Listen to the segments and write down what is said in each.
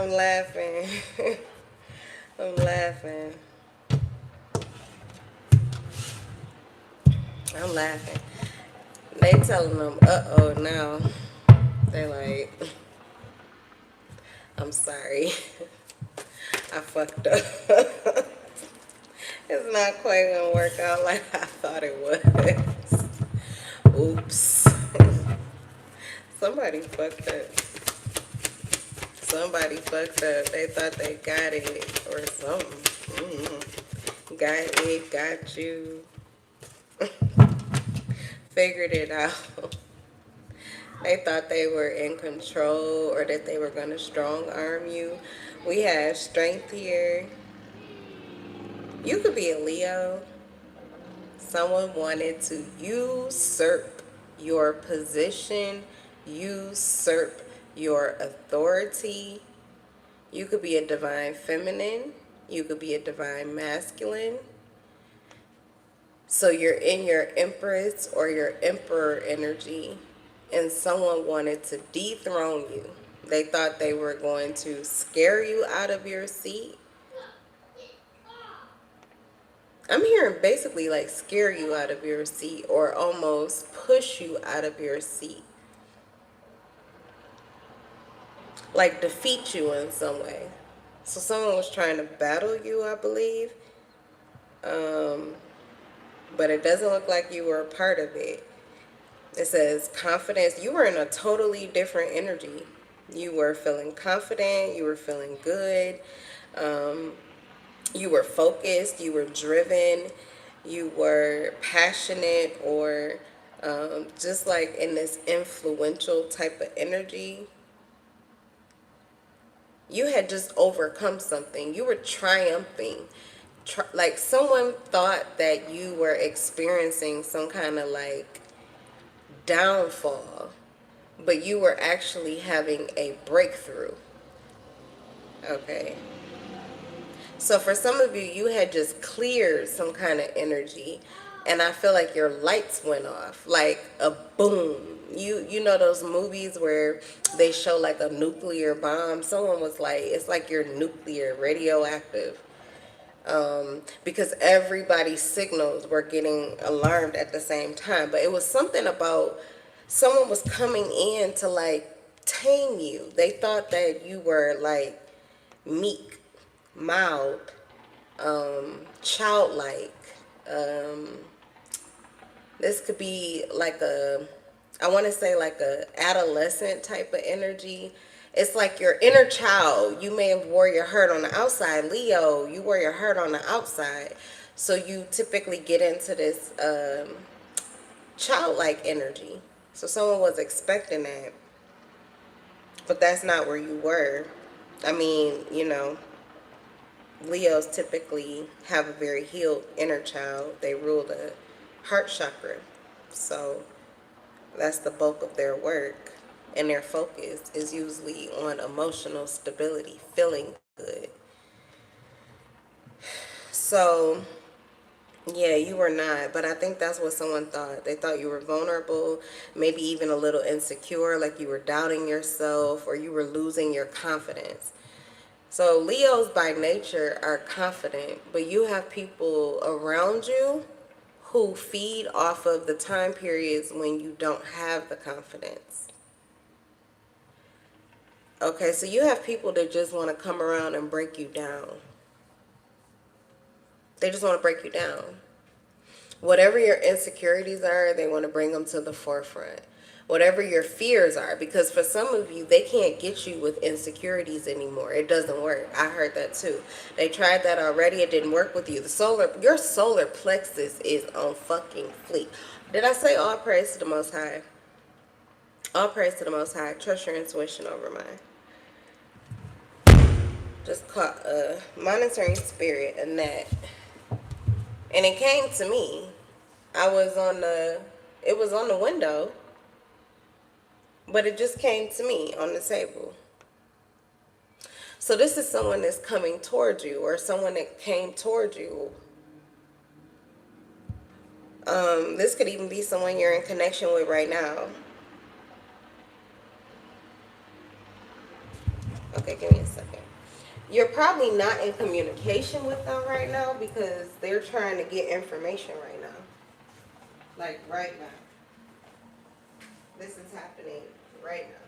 I'm laughing. I'm laughing. I'm laughing. They telling them, uh-oh, now. They like, I'm sorry. I fucked up. It's not quite gonna work out like I thought it was. Oops. Somebody fucked up. Somebody fucked up. They thought they got it or something. Got it, got you. Figured it out. They thought they were in control or that they were going to strong arm you. We have strength here. You could be a Leo. Someone wanted to usurp your position, usurp your authority. You could be a divine feminine. You could be a divine masculine. So you're in your empress or your emperor energy, and someone wanted to dethrone you. They thought they were going to scare you out of your seat. I'm hearing basically like scare you out of your seat or almost push you out of your seat. Like defeat you in some way. So someone was trying to battle you, I believe. But it doesn't look like you were a part of it. It says confidence. You were in a totally different energy. You were feeling confident. You were feeling good. You were focused. You were driven. You were passionate or just like in this influential type of energy. You had just overcome something. You were triumphing. Like someone thought that you were experiencing some kind of like downfall, but you were actually having a breakthrough. Okay. So for some of you, you had just cleared some kind of energy, and I feel like your lights went off, like a boom. You know those movies where they show like a nuclear bomb? Someone was like, it's like you're nuclear, radioactive. Because everybody's signals were getting alarmed at the same time. But it was something about someone was coming in to like tame you. They thought that you were like meek, mild, childlike. This could be like I want to say like a adolescent type of energy. It's like your inner child. You may have wore your heart on the outside. Leo, you wore your heart on the outside. So you typically get into this childlike energy. So someone was expecting that. But that's not where you were. I mean, you know, Leos typically have a very healed inner child. They rule the heart chakra. So that's the bulk of their work. And their focus is usually on emotional stability, feeling good. So, yeah, you were not. But I think that's what someone thought. They thought you were vulnerable, maybe even a little insecure, like you were doubting yourself or you were losing your confidence. So Leos by nature are confident, but you have people around you who feed off of the time periods when you don't have the confidence. Okay, so you have people that just want to come around and break you down. They just want to break you down. Whatever your insecurities are, they want to bring them to the forefront. Whatever your fears are, because for some of you, they can't get you with insecurities anymore. It doesn't work. I heard that too. They tried that already. It didn't work with you. Your solar plexus is on fucking fleek. Did I say all praise to the Most High? All praise to the Most High. Trust your intuition over mine. Just caught a monitoring spirit and that. And it came to me. It was on the window, but it just came to me on the table. So this is someone that's coming towards you or someone that came towards you. This could even be someone you're in connection with right now. Okay, give me a second. You're probably not in communication with them right now because they're trying to get information right now. Like right now. This is happening right now.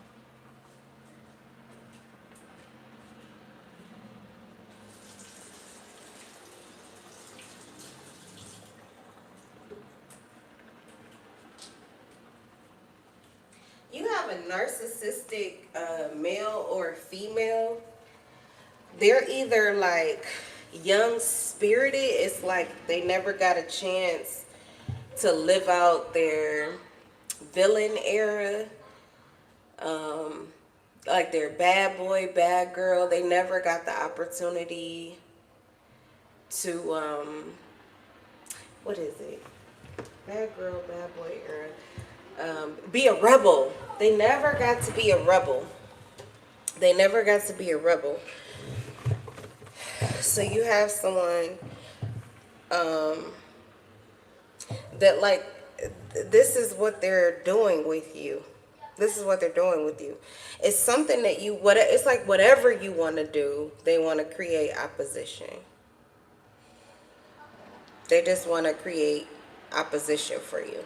You have a narcissistic male or female. They're either like young spirited, it's like they never got a chance to live out their villain era, like their bad boy, bad girl. They never got the opportunity to, what is it? Bad girl, bad boy era. Be a rebel. They never got to be a rebel. They never got to be a rebel. So you have someone that like, this is what they're doing with you. This is what they're doing with you. It's something that you, what it's like whatever you want to do, they want to create opposition. They just want to create opposition for you.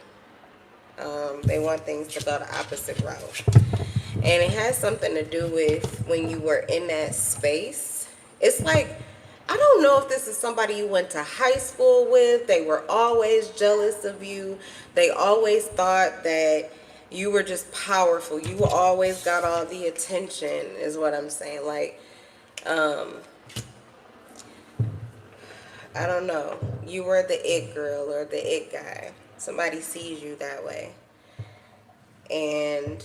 They want things to go the opposite route. And it has something to do with when you were in that space. It's like, I don't know if this is somebody you went to high school with. They were always jealous of you. They always thought that you were just powerful. You always got all the attention, is what I'm saying. Like, I don't know. You were the it girl or the it guy. Somebody sees you that way. And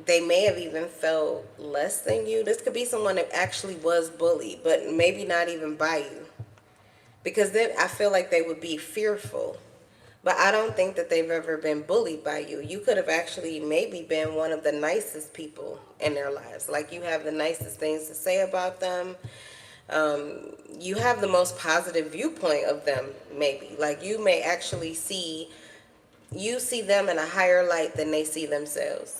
they may have even felt less than you. This could be someone that actually was bullied, but maybe not even by you. Because then I feel like they would be fearful. But I don't think that they've ever been bullied by you. You could have actually maybe been one of the nicest people in their lives. Like, you have the nicest things to say about them. You have the most positive viewpoint of them, maybe. Like, you may actually see them in a higher light than they see themselves.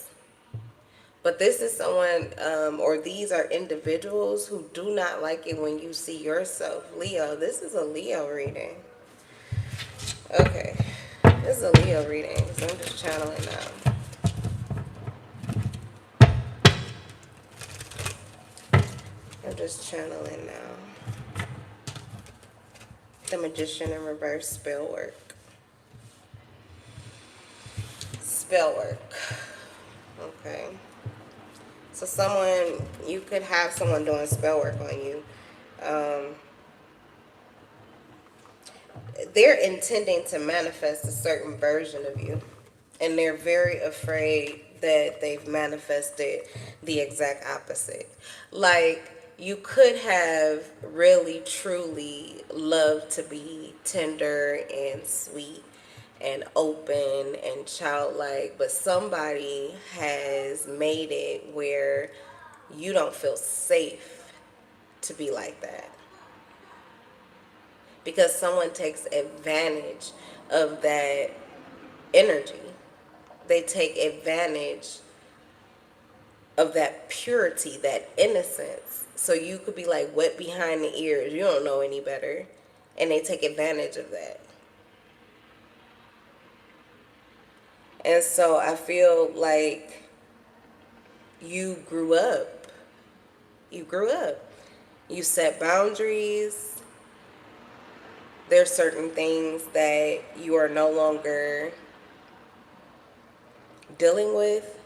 But this is someone, or these are individuals who do not like it when you see yourself. Leo, this is a Leo reading. Okay, this is a Leo reading, so I'm just channeling now. I'm just channeling now. The Magician in reverse, spell work. Spell work. Okay. So someone, you could have someone doing spell work on you. They're intending to manifest a certain version of you. And they're very afraid that they've manifested the exact opposite. Like, you could have really, truly loved to be tender and sweet and open and childlike, but somebody has made it where you don't feel safe to be like that. Because someone takes advantage of that energy. They take advantage of that purity, that innocence. So you could be like wet behind the ears. You don't know any better. And they take advantage of that. And so I feel like you grew up. You grew up. You set boundaries. There's certain things that you are no longer dealing with.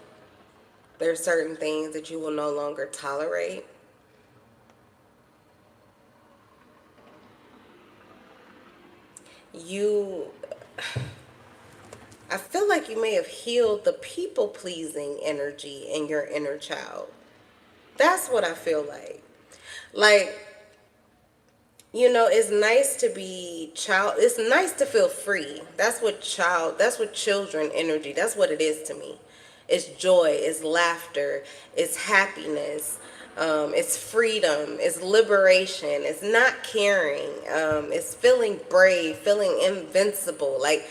There's certain things that you will no longer tolerate. I feel like you may have healed the people-pleasing energy in your inner child. That's what I feel like. Like, you know, it's nice to be it's nice to feel free. That's what children energy, that's what it is to me. It's joy, it's laughter, it's happiness, it's freedom, it's liberation, it's not caring, it's feeling brave, feeling invincible. Like,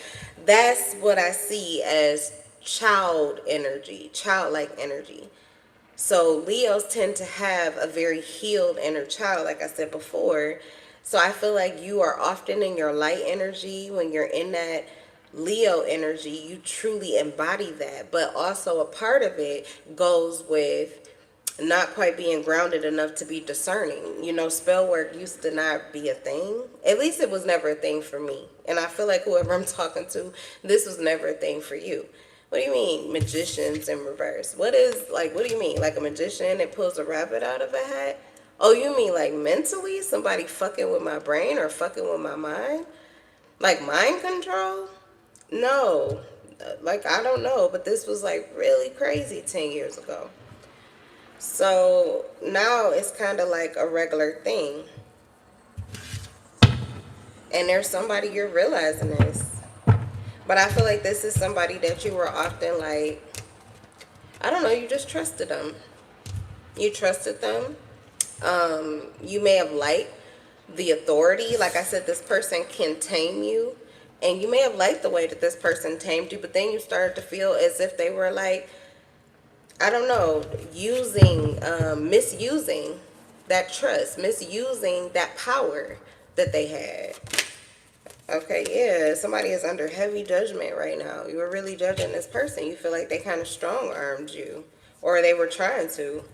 that's what I see as child energy, childlike energy. So Leos tend to have a very healed inner child, like I said before. So I feel like you are often in your light energy. When you're in that Leo energy, you truly embody that. But also a part of it goes with not quite being grounded enough to be discerning. You know, spell work used to not be a thing. At least it was never a thing for me. And I feel like whoever I'm talking to, this was never a thing for you. What do you mean, magicians in reverse? What do you mean? Like a magician that pulls a rabbit out of a hat? Oh, you mean like mentally? Somebody fucking with my brain or fucking with my mind? Like mind control? No. Like, I don't know. But this was like really crazy 10 years ago. So now it's kind of like a regular thing. And there's somebody you're realizing this. But I feel like this is somebody that you were often like, I don't know, you just trusted them. You trusted them. You may have liked the authority. Like I said, this person can tame you. And you may have liked the way that this person tamed you. But then you started to feel as if they were like, I don't know, misusing that trust, misusing that power that they had. Okay, yeah, somebody is under heavy judgment right now. You were really judging this person. You feel like they kind of strong-armed you, or they were trying to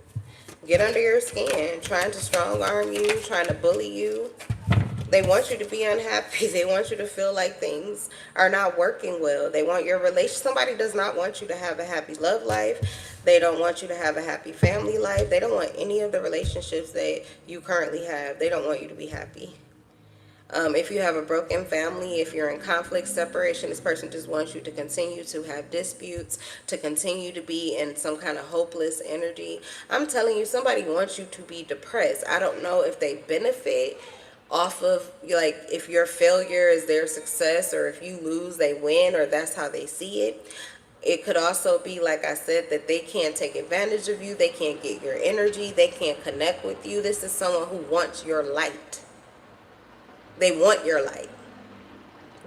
get under your skin, trying to strong-arm you, trying to bully you. They want you to be unhappy. They want you to feel like things are not working well. They want your relation. Somebody does not want you to have a happy love life. They don't want you to have a happy family life. They don't want any of the relationships that you currently have. They don't want you to be happy. If you have a broken family, if you're in conflict, separation, this person just wants you to continue to have disputes, to continue to be in some kind of hopeless energy. I'm telling you, somebody wants you to be depressed. I don't know if they benefit off of, like, if your failure is their success, or if you lose, they win, or that's how they see it. It could also be, like I said, that they can't take advantage of you. They can't get your energy. They can't connect with you. This is someone who wants your light. They want your light.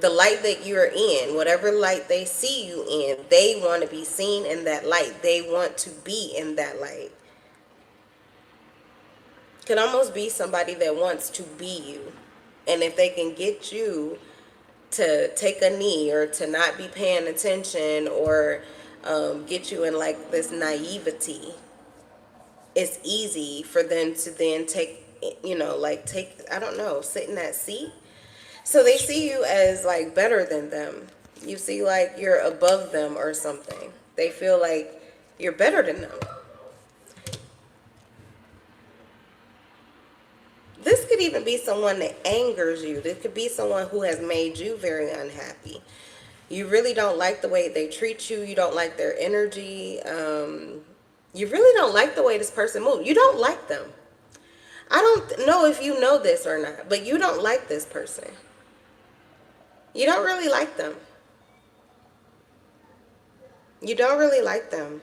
The light that you're in, whatever light they see you in, they want to be seen in that light. They want to be in that light. Could almost be somebody that wants to be you. And if they can get you to take a knee, or to not be paying attention, or get you in like this naivety, it's easy for them to then take, I don't know, sit in that seat. So they see you as like better than them. You see like you're above them or something. They feel like you're better than them. This could even be someone that angers you. This could be someone who has made you very unhappy. You really don't like the way they treat you. You don't like their energy. You really don't like the way this person moves. You don't like them. I don't know if you know this or not, but you don't like this person. You don't really like them. You don't really like them.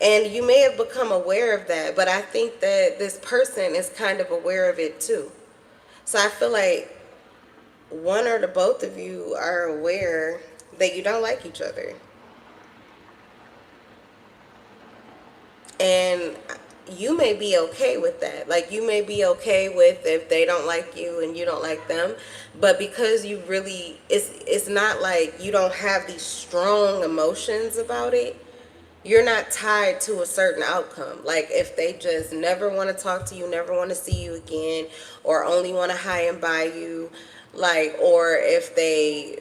And you may have become aware of that, but I think that this person is kind of aware of it too. So I feel like one or the both of you are aware that you don't like each other. And you may be okay with that. Like, you may be okay with if they don't like you and you don't like them. But because you really, it's not like you don't have these strong emotions about it. You're not tied to a certain outcome. Like, if they just never want to talk to you, never want to see you again, or only want to high and by you, like, or if they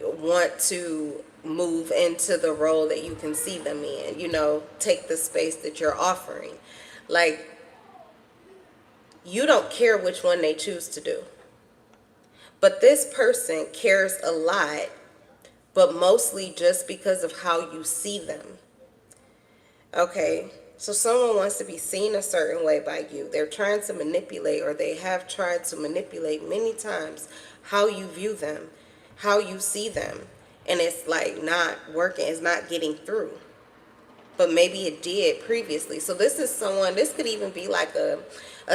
want to move into the role that you can see them in, take the space that you're offering. Like, you don't care which one they choose to do. But this person cares a lot, but mostly just because of how you see them. Okay, so someone wants to be seen a certain way by you. They're trying to manipulate, or they have tried to manipulate many times how you view them, how you see them. And it's like not working, it's not getting through. But maybe it did previously. So this is someone, this could even be like a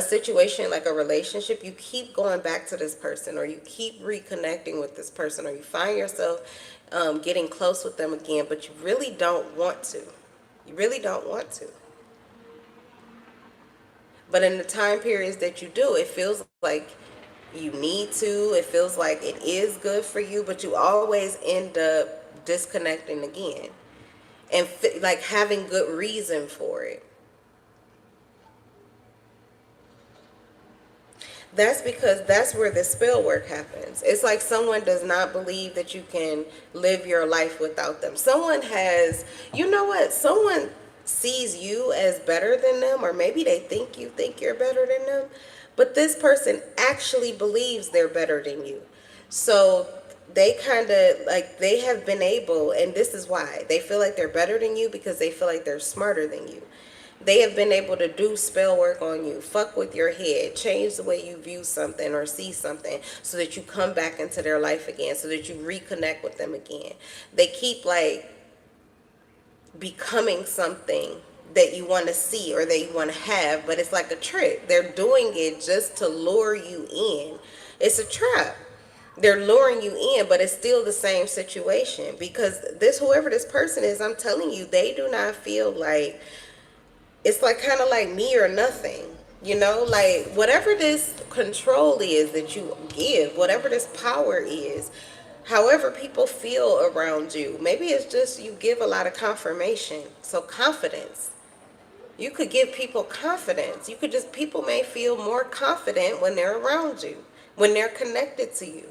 situation, like a relationship. You keep going back to this person, or you keep reconnecting with this person, or you find yourself getting close with them again, but you really don't want to. You really don't want to. But in the time periods that you do, it feels like you need to. It feels like it is good for you, but you always end up disconnecting again and like having good reason for it. That's because that's where the spell work happens. It's like someone does not believe that you can live your life without them. Someone has, you know what? Someone sees you as better than them, or maybe they think you think you're better than them, but this person actually believes they're better than you. So they kind of like they have been able, and this is why they feel like they're better than you, because they feel like they're smarter than you. They have been able to do spell work on you, fuck with your head, change the way you view something or see something so that you come back into their life again, so that you reconnect with them again. They keep like becoming something that you want to see or that you want to have, but it's like a trick. They're doing it just to lure you in. It's a trap. They're luring you in, but it's still the same situation, because this, whoever this person is, I'm telling you, they do not feel like, it's like kind of like me or nothing, you know, like whatever this control is that you give, whatever this power is, however people feel around you, maybe it's just you give a lot of confirmation. So confidence, you could give people confidence. You could just, people may feel more confident when they're around you, when they're connected to you.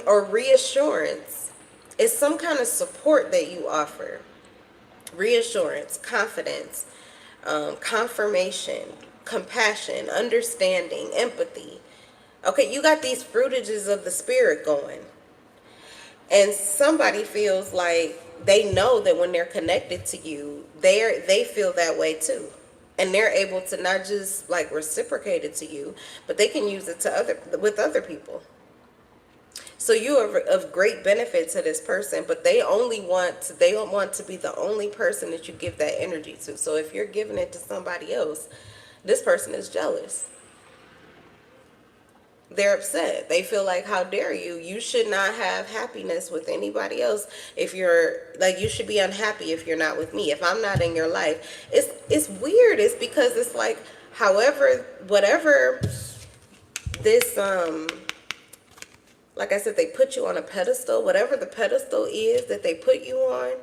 Or reassurance, it's some kind of support that you offer. Reassurance, confidence, confirmation, compassion, understanding, empathy. Okay, you got these fruitages of the spirit going. And somebody feels like they know that when they're connected to you, they feel that way too. And they're able to not just like reciprocate it to you, but they can use it to other people. So you are of great benefit to this person, but they don't want to be the only person that you give that energy to. So if you're giving it to somebody else, this person is jealous. They're upset. They feel like, how dare you? You should not have happiness with anybody else. If you're like, you should be unhappy if you're not with me. If I'm not in your life, it's weird. It's because it's like, however, whatever this like I said, they put you on a pedestal. Whatever the pedestal is that they put you on,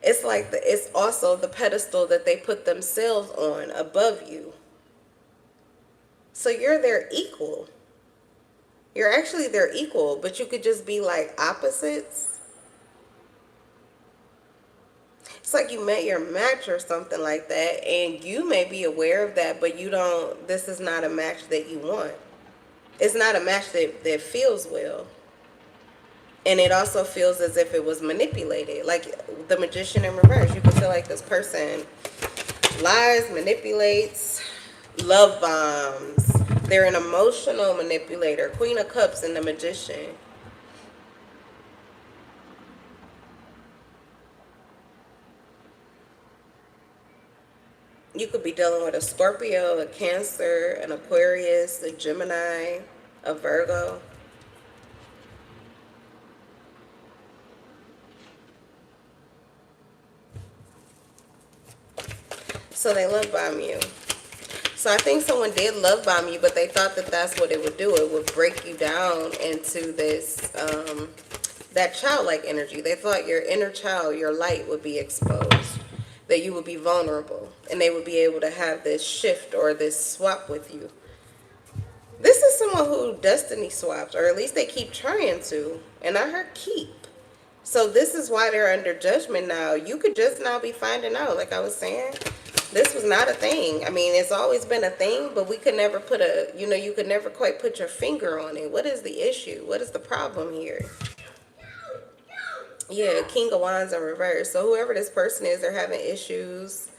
it's like it's also the pedestal that they put themselves on above you. So you're their equal. You're actually their equal, but you could just be like opposites. It's like you met your match or something like that, and you may be aware of that, but you don't, this is not a match that you want. It's not a match that feels well. And it also feels as if it was manipulated. Like the magician in reverse. You can feel like this person lies, manipulates, love bombs. They're an emotional manipulator. Queen of Cups and the magician. You could be dealing with a Scorpio, a Cancer, an Aquarius, a Gemini, a Virgo. So they love bomb you. So I think someone did love bomb you, but they thought that that's what it would do. It would break you down into this, that childlike energy. They thought your inner child, your light would be exposed, that you would be vulnerable, and they would be able to have this shift or this swap with you. This is someone who destiny swaps, or at least they keep trying to, and I heard keep. So this is why they're under judgment now. You could just now be finding out, like I was saying. This was not a thing. I mean, it's always been a thing, but we could never put you could never quite put your finger on it. What is the issue? What is the problem here? Yeah, King of Wands in reverse. So whoever this person is, they're having issues.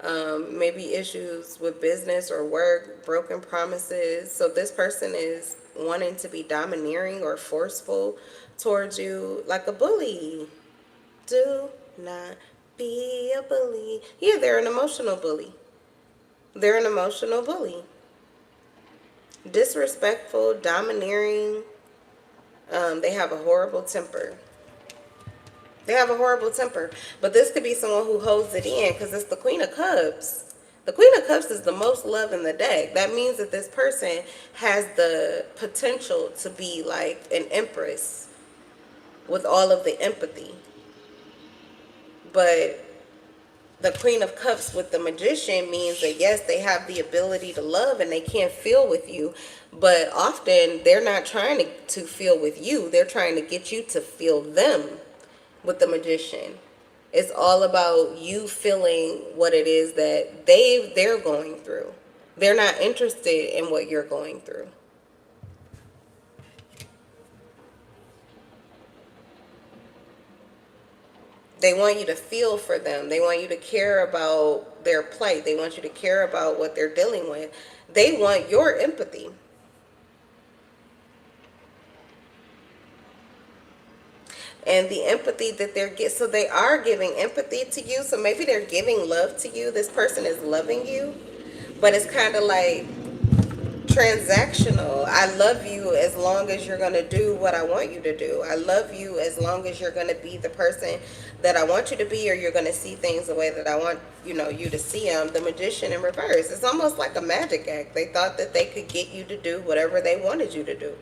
Maybe issues with business or work, broken promises. So this person is wanting to be domineering or forceful towards you, like a bully. Do not be a bully. Yeah, they're an emotional bully. They're an emotional bully. Disrespectful, domineering. They have a horrible temper. They have a horrible temper. But this could be someone who holds it in because it's the Queen of Cups. The Queen of Cups is the most love in the deck. That means that this person has the potential to be like an empress with all of the empathy. But the Queen of Cups with the Magician means that yes, they have the ability to love and they can feel with you, but often they're not trying to feel with you. They're trying to get you to feel them with the Magician. It's all about you feeling what it is that they're going through. They're not interested in what you're going through. They want you to feel for them. They want you to care about their plight. They want you to care about what they're dealing with. They want your empathy. And the empathy that they're getting, so they are giving empathy to you. So maybe they're giving love to you. This person is loving you, but it's kind of like transactional. I love you as long as you're going to do what I want you to do. I love you as long as you're going to be the person that I want you to be, or you're going to see things the way that I want, you to see them. The Magician in reverse. It's almost like a magic act. They thought that they could get you to do whatever they wanted you to do.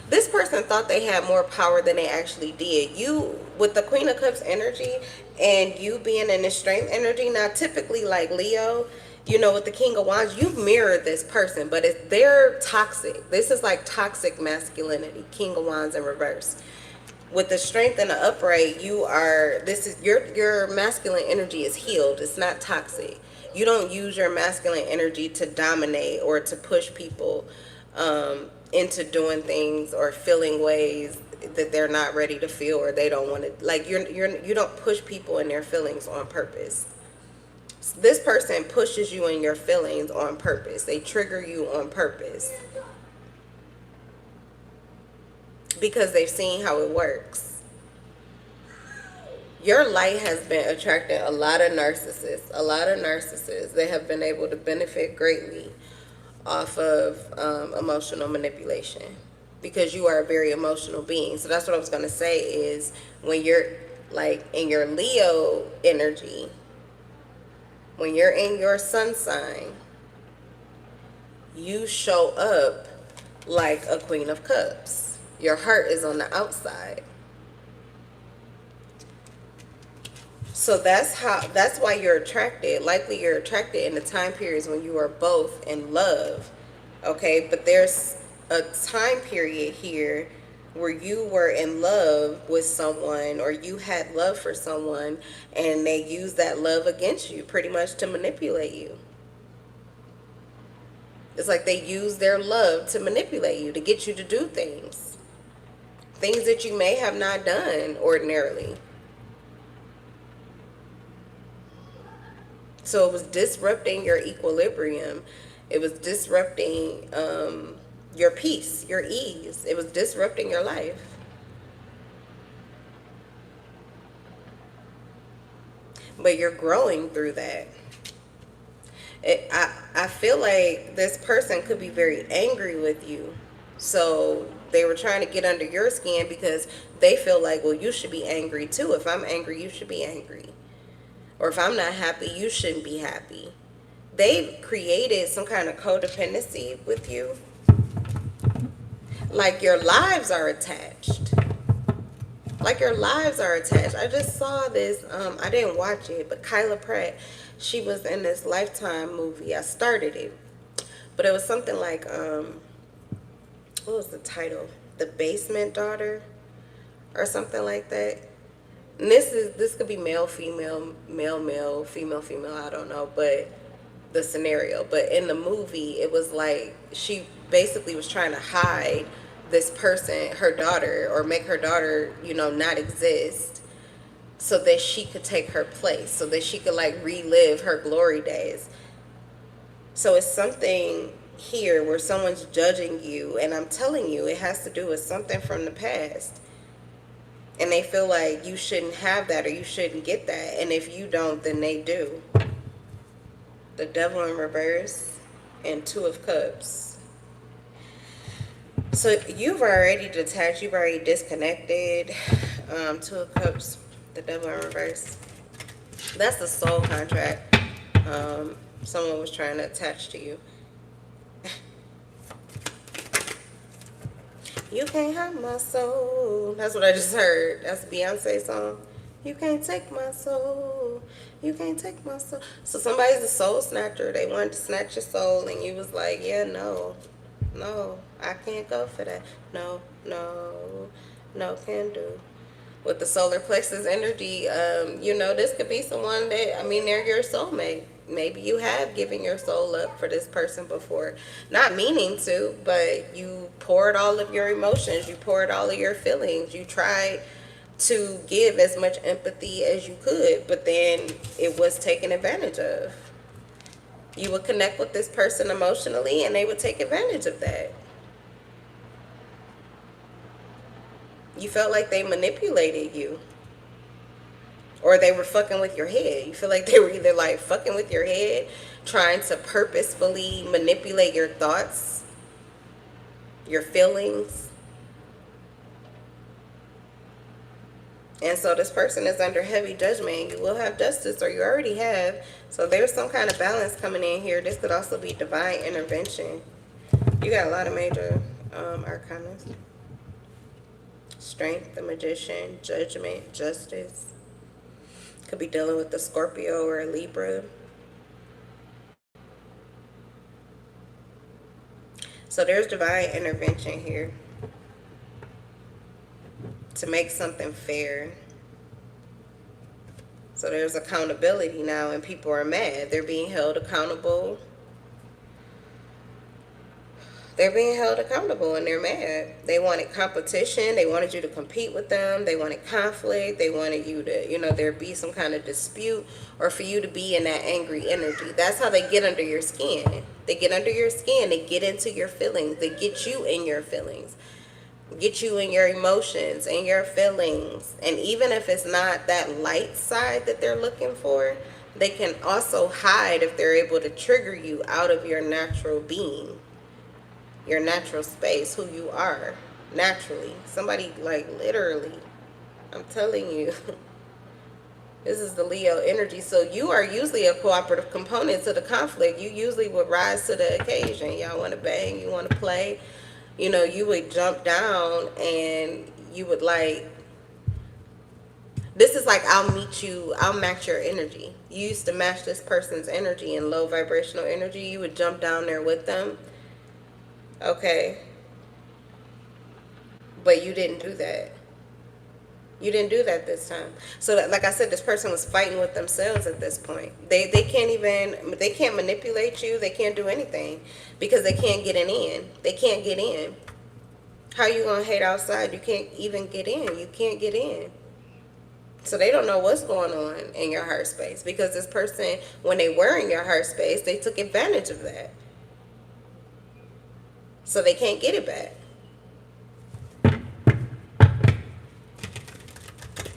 This person thought they had more power than they actually did. You, with the Queen of Cups energy and you being in the strength energy, now typically like Leo, with the King of Wands, you've mirrored this person, but they're toxic. This is like toxic masculinity, King of Wands in reverse. With the strength and the upright, your masculine energy is healed. It's not toxic. You don't use your masculine energy to dominate or to push people into doing things or feeling ways that they're not ready to feel or they don't want to. Like you don't push people in their feelings on purpose. This person pushes you in your feelings on purpose. They trigger you on purpose because they've seen how it works. Your light has been attracting a lot of narcissists. A lot of narcissists. They have been able to benefit greatly off of emotional manipulation because you are a very emotional being. So that's what I was going to say is when you're like in your Leo energy, when you're in your sun sign, you show up like a Queen of Cups. Your heart is on the outside. So that's why you're attracted. Likely you're attracted in the time periods when you are both in love. Okay, but there's a time period here where you were in love with someone or you had love for someone and they used that love against you pretty much to manipulate you. It's like they use their love to manipulate you, to get you to do things that you may have not done ordinarily. So it was disrupting your equilibrium. It was disrupting your peace, your ease. It was disrupting your life. But you're growing through that. I feel like this person could be very angry with you. So they were trying to get under your skin because they feel like, well, you should be angry too. If I'm angry, you should be angry. Or if I'm not happy, you shouldn't be happy. They've created some kind of codependency with you. Like your lives are attached. Like your lives are attached. I just saw this. I didn't watch it, but Kyla Pratt, she was in this Lifetime movie. I started it. But it was something like, what was the title? The Basement Daughter or something like that. And this could be male, female, male, female, I don't know, but the scenario. But in the movie, it was like she basically was trying to hide this person, her daughter, or make her daughter, not exist so that she could take her place, so that she could like relive her glory days. So it's something here where someone's judging you, and I'm telling you, it has to do with something from the past. And they feel like you shouldn't have that or you shouldn't get that. And if you don't, then they do. The Devil in reverse and Two of Cups. So you've already detached. You've already disconnected. Two of Cups, the Devil in reverse. That's the soul contract. Someone was trying to attach to you. You can't have my soul. That's what I just heard. That's a Beyonce song. You can't take my soul. You can't take my soul. So somebody's a soul snatcher. They wanted to snatch your soul, and you was like, yeah, no. No, I can't go for that. No, no, no, can do. With the solar plexus energy, you know, this could be someone that, I mean, they're your soulmate. Maybe you have given your soul up for this person before. Not meaning to, but you poured all of your emotions. You poured all of your feelings. You tried to give as much empathy as you could, but then it was taken advantage of. You would connect with this person emotionally, and they would take advantage of that. You felt like they manipulated you, or they were fucking with your head. You feel like they were either like fucking with your head, trying to purposefully manipulate your thoughts, your feelings. And so this person is under heavy judgment. You will have justice, or you already have. So there's some kind of balance coming in here. This could also be divine intervention. You got a lot of major arcanas. Strength, the Magician, Judgment, Justice. Could be dealing with a Scorpio or a Libra. So there's divine intervention here to make something fair. So there's accountability now, and people are mad. They're being held accountable. They're being held accountable, and they're mad. They wanted competition. They wanted you to compete with them. They wanted conflict. They wanted you to, you know, there be some kind of dispute, or for you to be in that angry energy. That's how they get under your skin. They get under your skin. They get into your feelings. They get you in your feelings. Get you in your emotions and your feelings. And even if it's not that light side that they're looking for, they can also hide if they're able to trigger you out of your natural being, your natural space, who you are naturally. Somebody, like, literally, I'm telling you, this is the Leo energy. So you are usually a cooperative component to the conflict. You usually would rise to the occasion. Y'all want to bang, you want to play. You know, you would jump down, and you would, like, this is like, I'll meet you, I'll match your energy. You used to match this person's energy in low vibrational energy. You would jump down there with them. Okay. But you didn't do that. You didn't do that this time. So that, like I said, this person was fighting with themselves at this point. They can't manipulate you. They can't do anything because they can't get in. They can't get in. How you gonna hate outside? You can't even get in. You can't get in. So they don't know what's going on in your heart space, because this person, when they were in your heart space, they took advantage of that. So they can't get it back.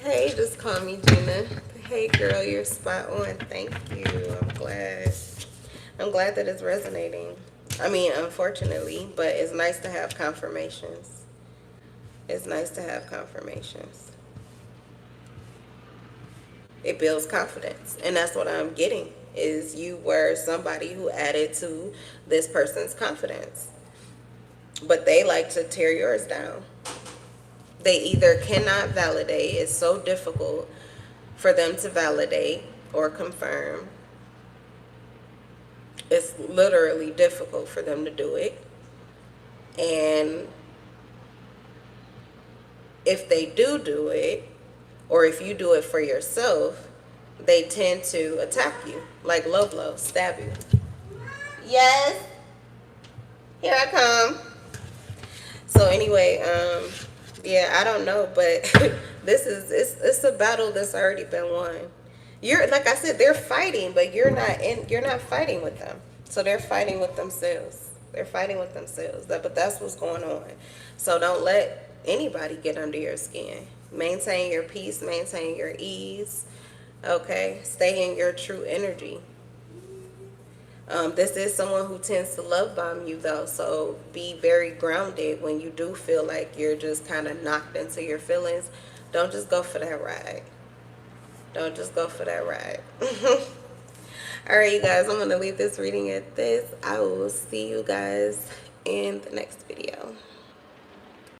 Hey, just call me Gina. Hey girl, you're spot on. Thank you. I'm glad that it's resonating. I mean, unfortunately, but it's nice to have confirmations. It's nice to have confirmations. It builds confidence. And that's what I'm getting, is you were somebody who added to this person's confidence. But they like to tear yours down. They either cannot validate. It's so difficult for them to validate or confirm. It's literally difficult for them to do it. And if they do it, or if you do it for yourself, they tend to attack you, like low blow, stab you. Yes, here I come. So anyway, yeah, I don't know, but it's a battle that's already been won. You're, like I said, they're fighting, but you're not fighting with them. So they're fighting with themselves. They're fighting with themselves. But that's what's going on. So don't let anybody get under your skin. Maintain your peace, maintain your ease. Okay? Stay in your true energy. This is someone who tends to love bomb you, though, so be very grounded when you do feel like you're just kind of knocked into your feelings. Don't just go for that ride. Don't just go for that ride. All right, you guys, I'm going to leave this reading at this. I will see you guys in the next video.